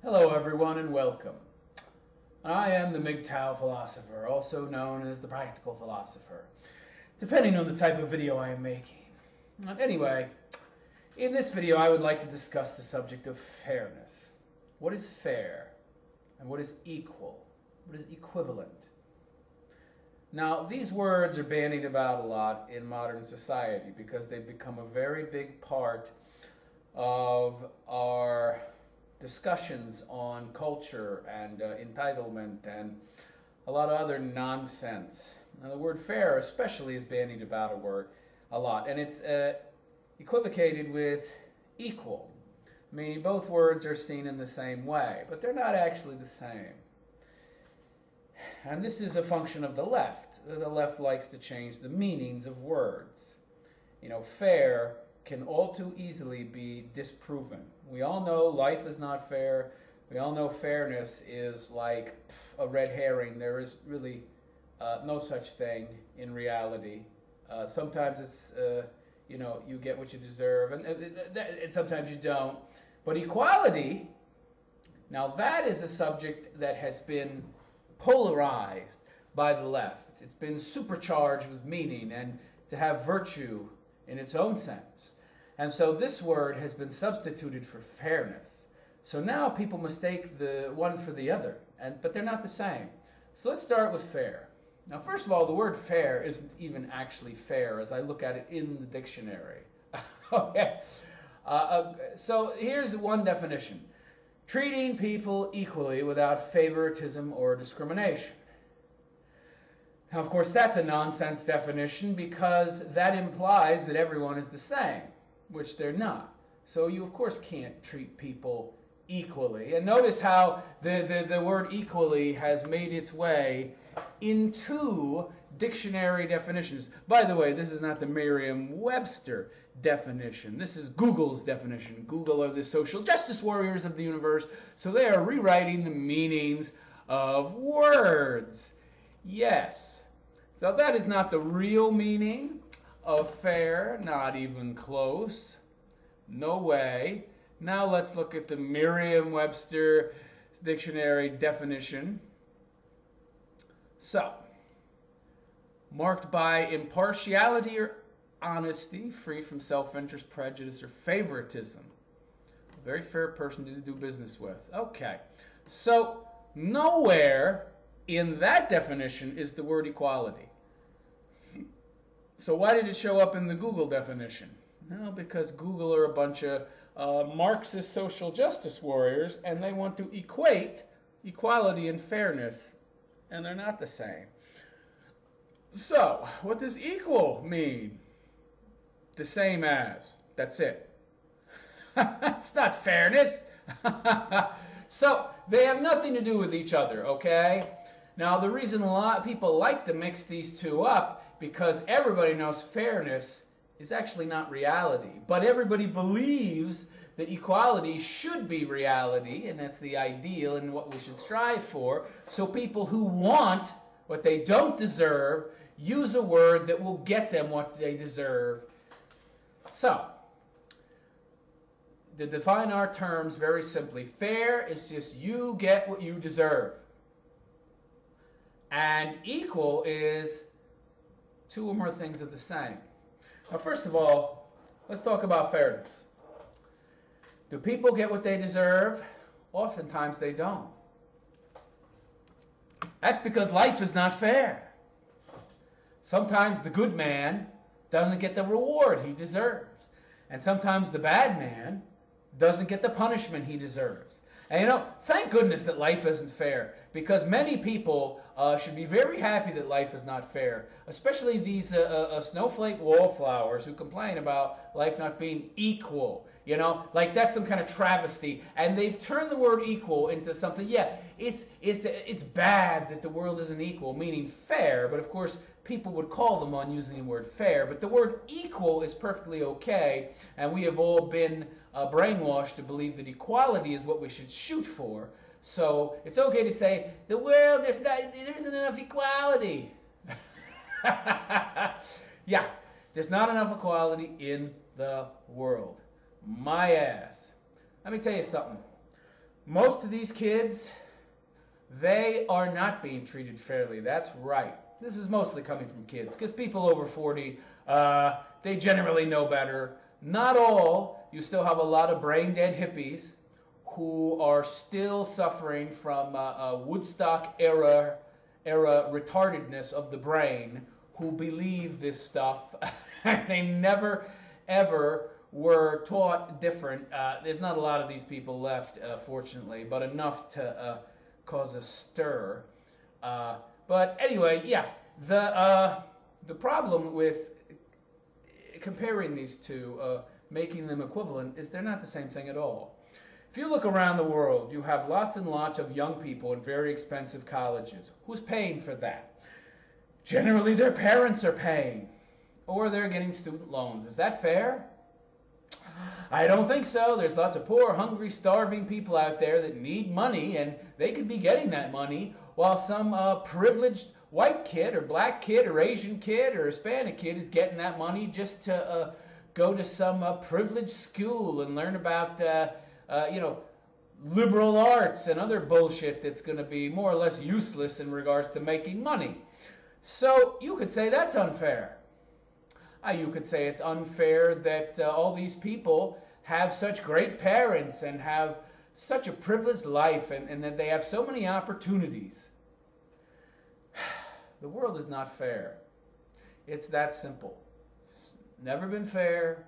Hello everyone and welcome. I am the MGTOW philosopher, also known as the practical philosopher, depending on the type of video I am making. Anyway, in this video I would like to discuss the subject of fairness. What is fair? And what is equal? What is equivalent? Now, these words are bandied about a lot in modern society because they've become a very big part of our discussions on culture and entitlement and a lot of other nonsense. Now, the word fair especially is bandied about a lot, and it's equivocated with equal, meaning both words are seen in the same way, but they're not actually the same. And this is a function of the left. The left likes to change the meanings of words. You know, fair can all too easily be disproven. We all know life is not fair. We all know fairness is like a red herring. There is really no such thing in reality. Sometimes it's, you get what you deserve, and sometimes you don't. But equality, now that is a subject that has been polarized by the left. It's been supercharged with meaning and to have virtue in its own sense. And so this word has been substituted for fairness. So now people mistake the one for the other, but they're not the same. So let's start with fair. Now, first of all, the word fair isn't even actually fair as I look at it in the dictionary. Okay. So here's one definition. Treating people equally without favoritism or discrimination. Now, of course, that's a nonsense definition because that implies that everyone is the same, which they're not. So you, of course, can't treat people equally. And notice how the word equally has made its way into dictionary definitions. By the way, this is not the Merriam-Webster definition. This is Google's definition. Google are the social justice warriors of the universe, so they are rewriting the meanings of words. Yes. So that is not the real meaning of fair, not even close. No way. Now let's look at the Merriam-Webster dictionary definition. So, marked by impartiality or honesty, free from self-interest, prejudice, or favoritism. A very fair person to do business with. Okay. So, nowhere in that definition is the word equality. So why did it show up in the Google definition? Well, because Google are a bunch of Marxist social justice warriors, and they want to equate equality and fairness, and they're not the same. So, what does equal mean? The same as. That's it. It's not fairness. So, they have nothing to do with each other, okay? Now, the reason a lot of people like to mix these two up, because everybody knows fairness is actually not reality. But everybody believes that equality should be reality, and that's the ideal and what we should strive for. So people who want what they don't deserve use a word that will get them what they deserve. So, to define our terms very simply, fair is just you get what you deserve. And equal is two or more things of the same. Now, first of all, let's talk about fairness. Do people get what they deserve? Oftentimes they don't. That's because life is not fair. Sometimes the good man doesn't get the reward he deserves. And sometimes the bad man doesn't get the punishment he deserves. And thank goodness that life isn't fair, because many people should be very happy that life is not fair, especially these snowflake wallflowers who complain about life not being equal. Like that's some kind of travesty, and they've turned the word equal into something. Yeah, it's bad that the world isn't equal, meaning fair. But of course, people would call them on using the word fair. But the word equal is perfectly okay, and we have all been brainwashed to believe that equality is what we should shoot for. So it's okay to say the world there isn't enough equality. Yeah, there's not enough equality in the world. My ass. Let me tell you something. Most of these kids, they are not being treated fairly. That's right. This is mostly coming from kids, because people over 40, they generally know better. Not all. You still have a lot of brain-dead hippies who are still suffering from Woodstock era retardedness of the brain, who believe this stuff. They never, ever were taught different. There's not a lot of these people left, fortunately, but enough to cause a stir. But anyway, yeah, the problem with comparing these two, making them equivalent, is they're not the same thing at all. If you look around the world, you have lots and lots of young people in very expensive colleges. Who's paying for that? Generally, their parents are paying, or they're getting student loans. Is that fair? I don't think so. There's lots of poor, hungry, starving people out there that need money, and they could be getting that money, while some privileged white kid or black kid or Asian kid or Hispanic kid is getting that money just to go to some privileged school and learn about liberal arts and other bullshit that's going to be more or less useless in regards to making money. So you could say that's unfair. You could say it's unfair that all these people have such great parents and have such a privileged life, and that they have so many opportunities. The world is not fair. It's that simple. It's never been fair.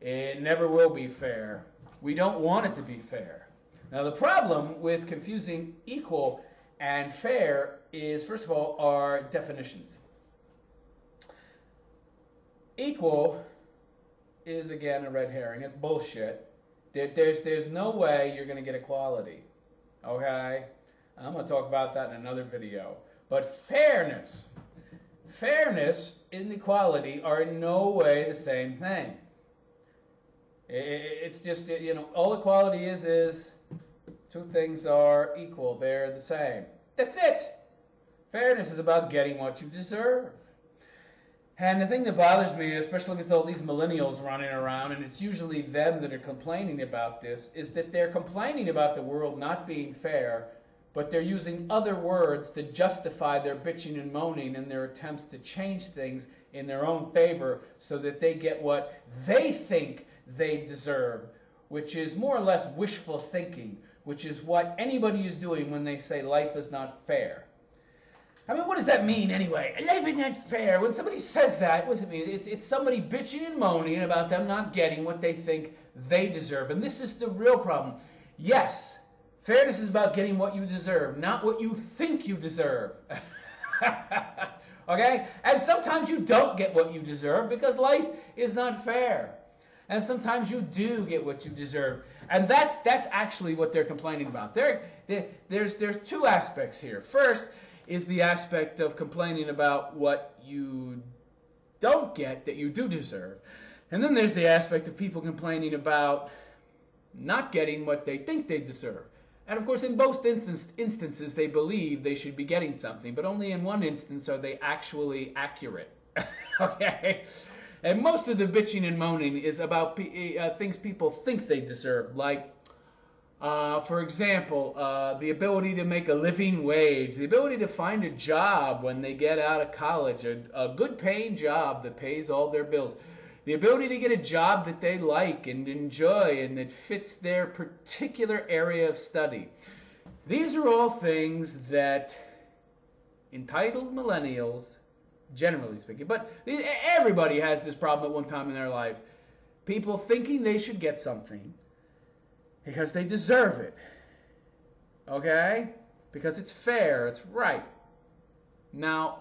It never will be fair. We don't want it to be fair. Now, the problem with confusing equal and fair is, first of all, our definitions. Equal is, again, a red herring. It's bullshit. There's no way you're going to get equality. Okay? I'm going to talk about that in another video. But fairness and equality are in no way the same thing. It's just, all equality is two things are equal. They're the same. That's it. Fairness is about getting what you deserve. And the thing that bothers me, especially with all these millennials running around, and it's usually them that are complaining about this, is that they're complaining about the world not being fair, but they're using other words to justify their bitching and moaning in their attempts to change things in their own favor so that they get what they think they deserve, which is more or less wishful thinking, which is what anybody is doing when they say life is not fair. I mean, what does that mean anyway? Life is not fair. When somebody says that, what does it mean? It's somebody bitching and moaning about them not getting what they think they deserve. And this is the real problem. Yes, fairness is about getting what you deserve, not what you think you deserve. Okay? And sometimes you don't get what you deserve because life is not fair. And sometimes you do get what you deserve. And that's actually what they're complaining about. There's two aspects here. First is the aspect of complaining about what you don't get that you do deserve. And then there's the aspect of people complaining about not getting what they think they deserve. And of course, in both instances, they believe they should be getting something, but only in one instance are they actually accurate. Okay? And most of the bitching and moaning is about things people think they deserve, like, for example, the ability to make a living wage, the ability to find a job when they get out of college, a good paying job that pays all their bills, the ability to get a job that they like and enjoy and that fits their particular area of study. These are all things that entitled millennials, generally speaking, but everybody has this problem at one time in their life. People thinking they should get something because they deserve it. Okay? Because it's fair, it's right. Now,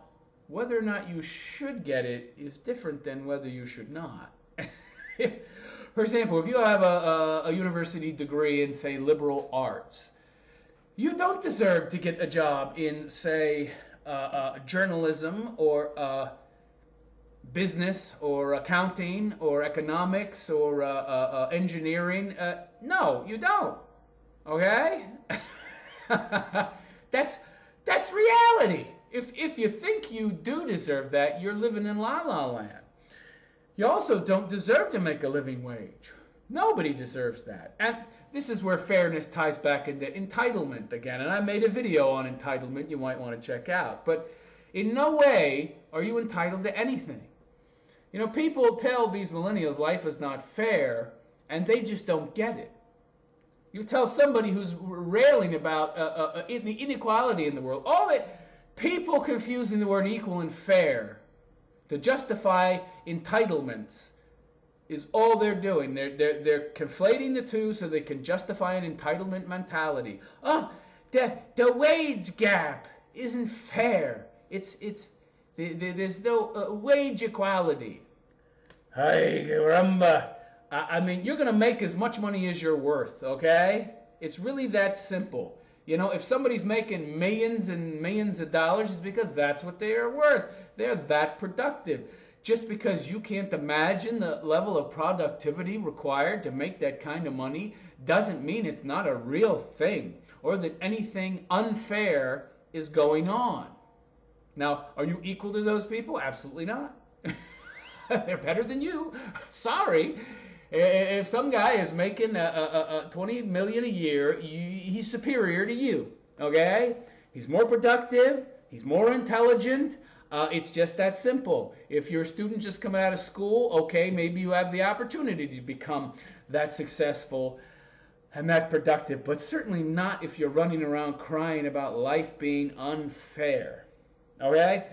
whether or not you should get it is different than whether you should not. For example, if you have a university degree in, say, liberal arts, you don't deserve to get a job in, say, journalism or business or accounting or economics or engineering. No, you don't. Okay? That's reality. If you think you do deserve that, you're living in la la land. You also don't deserve to make a living wage. Nobody deserves that. And this is where fairness ties back into entitlement again. And I made a video on entitlement you might want to check out. But in no way are you entitled to anything. You know, people tell these millennials life is not fair, and they just don't get it. You tell somebody who's railing about the inequality in the world, all that people confusing the word equal and fair to justify entitlements is all they're doing. They're conflating the two so they can justify an entitlement mentality. Oh, the wage gap isn't fair. There's no wage equality. Hey, caramba. I mean, you're going to make as much money as you're worth, okay? It's really that simple. You know, if somebody's making millions and millions of dollars, it's because that's what they are worth. They're that productive. Just because you can't imagine the level of productivity required to make that kind of money doesn't mean it's not a real thing or that anything unfair is going on. Now, are you equal to those people? Absolutely not. They're better than you. Sorry. If some guy is making $20 million a year, he's superior to you. Okay? He's more productive. He's more intelligent. It's just that simple. If you're a student just coming out of school, okay, maybe you have the opportunity to become that successful and that productive, but certainly not if you're running around crying about life being unfair. Okay?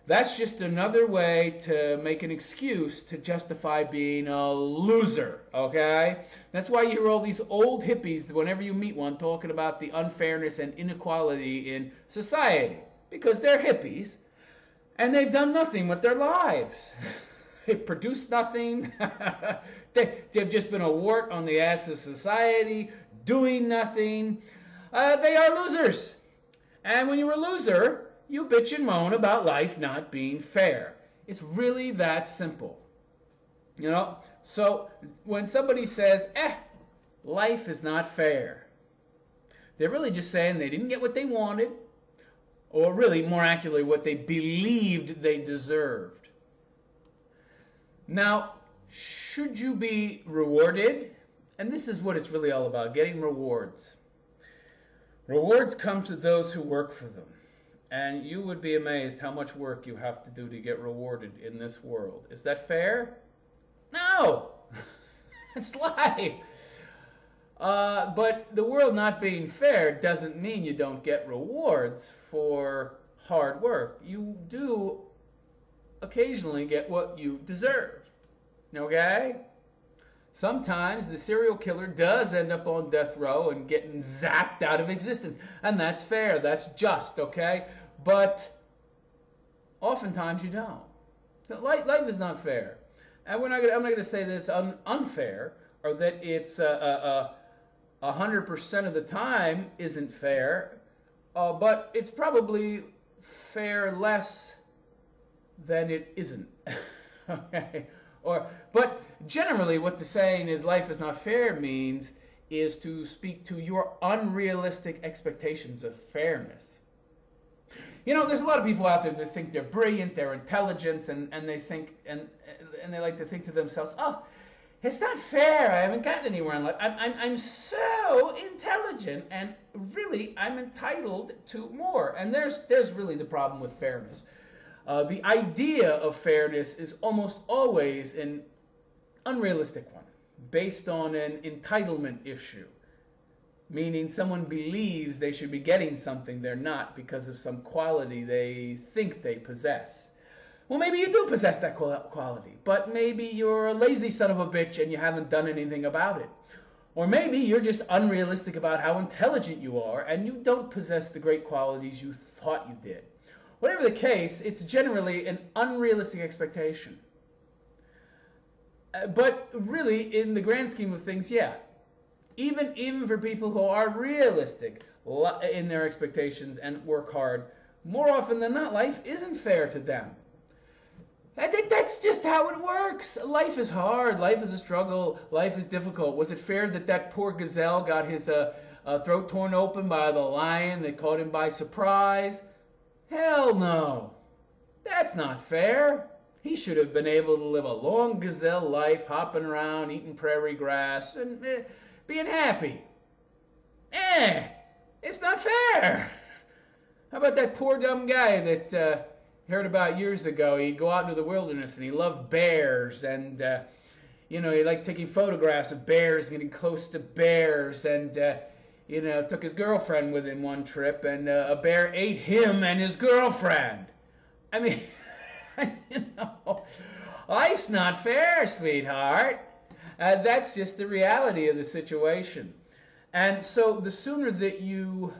That's just another way to make an excuse to justify being a loser, okay? That's why you hear all these old hippies, whenever you meet one, talking about the unfairness and inequality in society, because they're hippies, and they've done nothing with their lives. They've produced nothing. They've just been a wart on the ass of society, doing nothing. They are losers. And when you're a loser, you bitch and moan about life not being fair. It's really that simple. You know? So when somebody says, life is not fair, they're really just saying they didn't get what they wanted, or really, more accurately, what they believed they deserved. Now, should you be rewarded? And this is what it's really all about, getting rewards. Rewards come to those who work for them. And you would be amazed how much work you have to do to get rewarded in this world. Is that fair? No! It's life. But the world not being fair doesn't mean you don't get rewards for hard work. You do occasionally get what you deserve. Okay? Sometimes the serial killer does end up on death row and getting zapped out of existence. And that's fair. That's just, okay? But oftentimes you don't. So life is not fair. And I'm not going to say that it's unfair or that it's 100% of the time isn't fair. But it's probably fair less than it isn't. Okay? But generally what the saying is life is not fair means is to speak to your unrealistic expectations of fairness. You know, there's a lot of people out there that think they're brilliant, they're intelligent, and they think and they like to think to themselves, oh, it's not fair, I haven't gotten anywhere in life. I'm so intelligent, and really I'm entitled to more. And there's really the problem with fairness. The idea of fairness is almost always an unrealistic one, based on an entitlement issue, meaning someone believes they should be getting something they're not because of some quality they think they possess. Well, maybe you do possess that quality, but maybe you're a lazy son of a bitch and you haven't done anything about it. Or maybe you're just unrealistic about how intelligent you are and you don't possess the great qualities you thought you did. Whatever the case, it's generally an unrealistic expectation. But really, in the grand scheme of things, yeah. Even for people who are realistic in their expectations and work hard, more often than not, life isn't fair to them. I think that's just how it works. Life is hard. Life is a struggle. Life is difficult. Was it fair that poor gazelle got his throat torn open by the lion that caught him by surprise? Hell no. That's not fair. He should have been able to live a long gazelle life, hopping around, eating prairie grass, and being happy. It's not fair. How about that poor dumb guy that heard about years ago? He'd go out into the wilderness and he loved bears, and he liked taking photographs of bears, getting close to bears, and took his girlfriend with him one trip, and a bear ate him and his girlfriend. I mean, life's not fair, sweetheart. That's just the reality of the situation. And so the sooner that you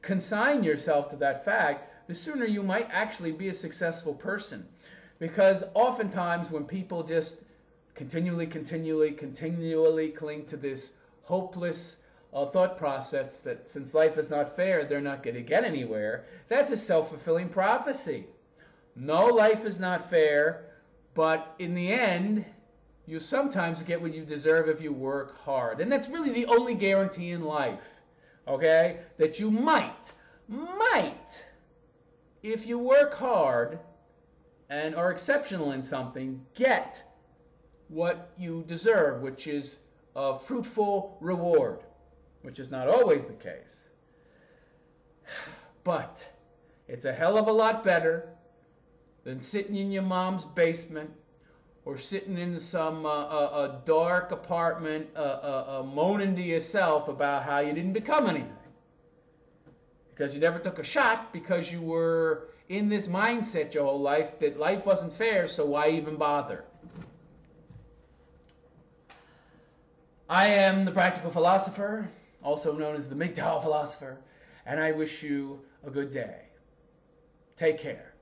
consign yourself to that fact, the sooner you might actually be a successful person. Because oftentimes when people just continually cling to this hopeless thought process that since life is not fair, they're not going to get anywhere, that's a self-fulfilling prophecy. No, life is not fair, but in the end, you sometimes get what you deserve if you work hard. And that's really the only guarantee in life, okay? That you might, if you work hard and are exceptional in something, get what you deserve, which is a fruitful reward, which is not always the case. But it's a hell of a lot better than sitting in your mom's basement or sitting in some a dark apartment moaning to yourself about how you didn't become anything. Because you never took a shot, because you were in this mindset your whole life that life wasn't fair, so why even bother? I am the Practical Philosopher, also known as the MGTOW Philosopher, and I wish you a good day. Take care.